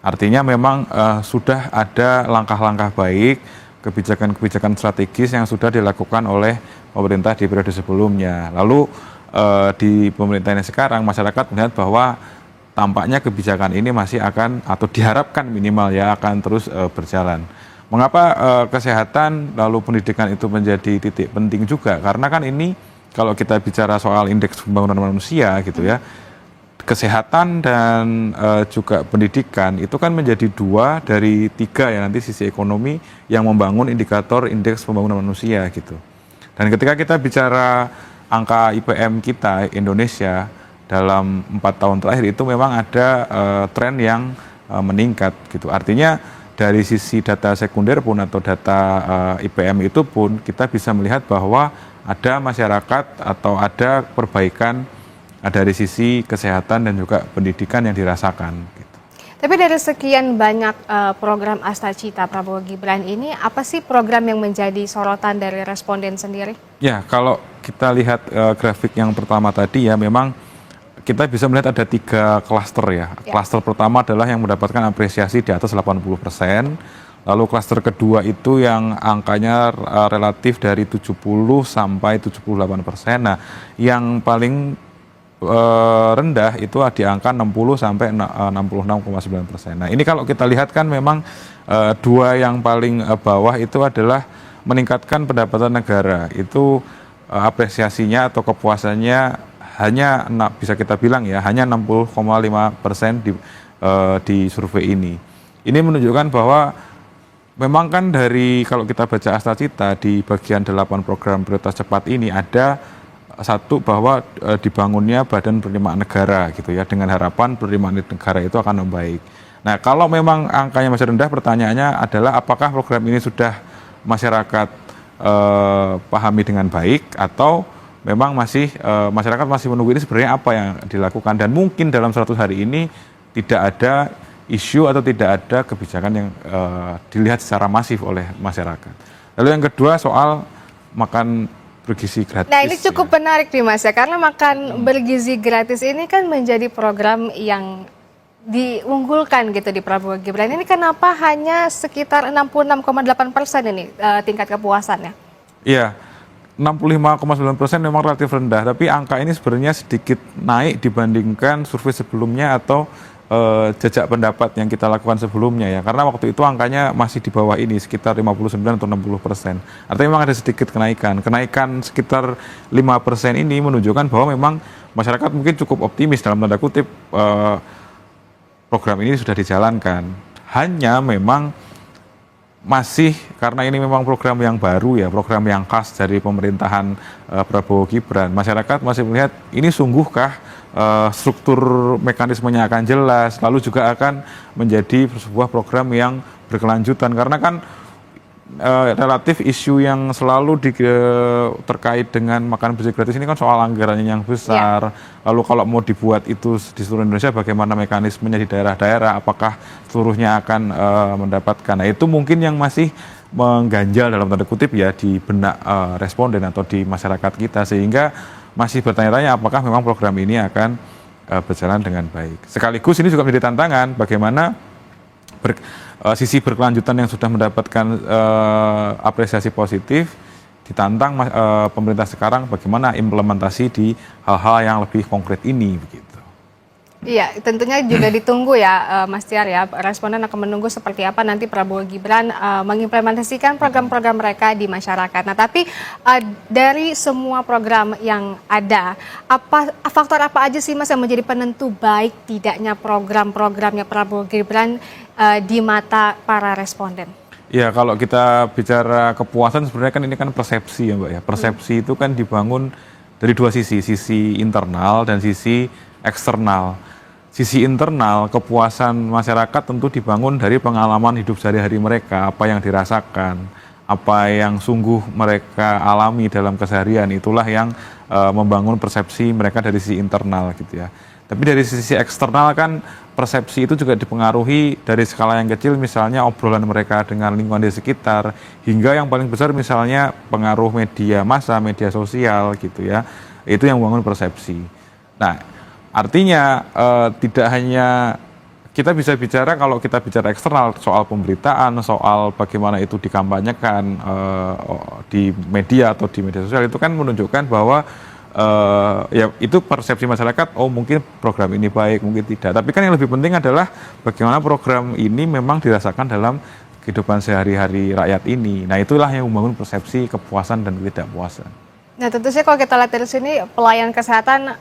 Artinya memang sudah ada langkah-langkah baik, kebijakan-kebijakan strategis yang sudah dilakukan oleh pemerintah di periode sebelumnya. Lalu di pemerintahan yang sekarang masyarakat melihat bahwa tampaknya kebijakan ini masih akan atau diharapkan minimal ya akan terus berjalan. Mengapa kesehatan lalu pendidikan itu menjadi titik penting juga? Karena kan ini kalau kita bicara soal indeks pembangunan manusia gitu ya, kesehatan dan juga pendidikan itu kan menjadi 2 dari 3 ya nanti sisi ekonomi yang membangun indikator indeks pembangunan manusia gitu. Dan ketika kita bicara angka IPM kita Indonesia dalam 4 tahun terakhir itu memang ada tren yang meningkat gitu. Artinya dari sisi data sekunder pun atau data IPM itu pun kita bisa melihat bahwa ada masyarakat atau ada perbaikan dari sisi kesehatan dan juga pendidikan yang dirasakan. Gitu. Tapi dari sekian banyak program Astacita Prabowo Gibran ini, apa sih program yang menjadi sorotan dari responden sendiri? Ya, kalau kita lihat grafik yang pertama tadi ya, memang kita bisa melihat ada 3 klaster ya. Klaster pertama adalah yang mendapatkan apresiasi di atas 80%. Lalu klaster kedua itu yang angkanya relatif dari 70 sampai 78%. Nah, yang paling rendah itu di angka 60 sampai 66,9%. Nah, ini kalau kita lihat kan memang 2 yang paling bawah itu adalah meningkatkan pendapatan negara. Itu apresiasinya atau kepuasannya hanya bisa kita bilang ya hanya 60,5% di survei ini. Ini menunjukkan bahwa memang kan dari kalau kita baca Astacita di bagian 8 program prioritas cepat ini ada satu bahwa dibangunnya badan penerimaan negara gitu ya dengan harapan penerimaan negara itu akan membaik. Nah, kalau memang angkanya masih rendah pertanyaannya adalah apakah program ini sudah masyarakat pahami dengan baik atau memang masih masyarakat masih menunggu ini sebenarnya apa yang dilakukan dan mungkin dalam 100 hari ini tidak ada isu atau tidak ada kebijakan yang dilihat secara masif oleh masyarakat. Lalu yang kedua soal makan bergizi gratis. Nah ini cukup menarik nih Mas ya, karena makan bergizi gratis ini kan menjadi program yang diunggulkan gitu di Prabowo Gibran. Ini kenapa hanya sekitar 66,8% ini tingkat kepuasannya? Iya, 65,9% memang relatif rendah, tapi angka ini sebenarnya sedikit naik dibandingkan survei sebelumnya atau jajak pendapat yang kita lakukan sebelumnya ya, karena waktu itu angkanya masih di bawah ini sekitar 59 atau 60%. Artinya memang ada sedikit kenaikan sekitar 5% ini menunjukkan bahwa memang masyarakat mungkin cukup optimis dalam tanda kutip program ini sudah dijalankan. Hanya memang masih karena ini memang program yang baru ya, program yang khas dari pemerintahan Prabowo Gibran. Masyarakat masih melihat ini sungguhkah struktur mekanismenya akan jelas, lalu juga akan menjadi sebuah program yang berkelanjutan karena kan relatif isu yang selalu terkait dengan makan bergizi gratis ini kan soal anggarannya yang besar. Lalu kalau mau dibuat itu di seluruh Indonesia bagaimana mekanismenya di daerah-daerah, apakah seluruhnya akan mendapatkan. Nah, itu mungkin yang masih mengganjal dalam tanda kutip ya di benak responden atau di masyarakat kita, sehingga masih bertanya-tanya apakah memang program ini akan berjalan dengan baik. Sekaligus ini juga menjadi tantangan bagaimana sisi berkelanjutan yang sudah mendapatkan apresiasi positif ditantang pemerintah sekarang bagaimana implementasi di hal-hal yang lebih konkret ini begitu. Iya, tentunya juga ditunggu ya Mas Tiar ya, responden akan menunggu seperti apa nanti Prabowo Gibran mengimplementasikan program-program mereka di masyarakat. Nah tapi dari semua program yang ada, faktor apa aja sih Mas yang menjadi penentu baik tidaknya program-programnya Prabowo Gibran di mata para responden? Ya, kalau kita bicara kepuasan sebenarnya kan ini kan persepsi ya Mbak ya. Persepsi itu kan dibangun dari 2 sisi internal dan sisi eksternal. Sisi internal, kepuasan masyarakat tentu dibangun dari pengalaman hidup sehari-hari mereka, apa yang dirasakan, apa yang sungguh mereka alami dalam keseharian, itulah yang membangun persepsi mereka dari sisi internal gitu ya. Tapi dari sisi eksternal kan persepsi itu juga dipengaruhi dari skala yang kecil, misalnya obrolan mereka dengan lingkungan di sekitar, hingga yang paling besar misalnya pengaruh media massa, media sosial gitu ya, itu yang membangun persepsi. Nah, artinya tidak hanya kita bisa bicara kalau kita bicara eksternal soal pemberitaan, soal bagaimana itu dikampanyekan di media atau di media sosial itu kan menunjukkan bahwa ya itu persepsi masyarakat, oh mungkin program ini baik, mungkin tidak. Tapi kan yang lebih penting adalah bagaimana program ini memang dirasakan dalam kehidupan sehari-hari rakyat ini. Nah itulah yang membangun persepsi kepuasan dan ketidakpuasan. Nah tentu saja kalau kita lihat dari sini pelayan kesehatan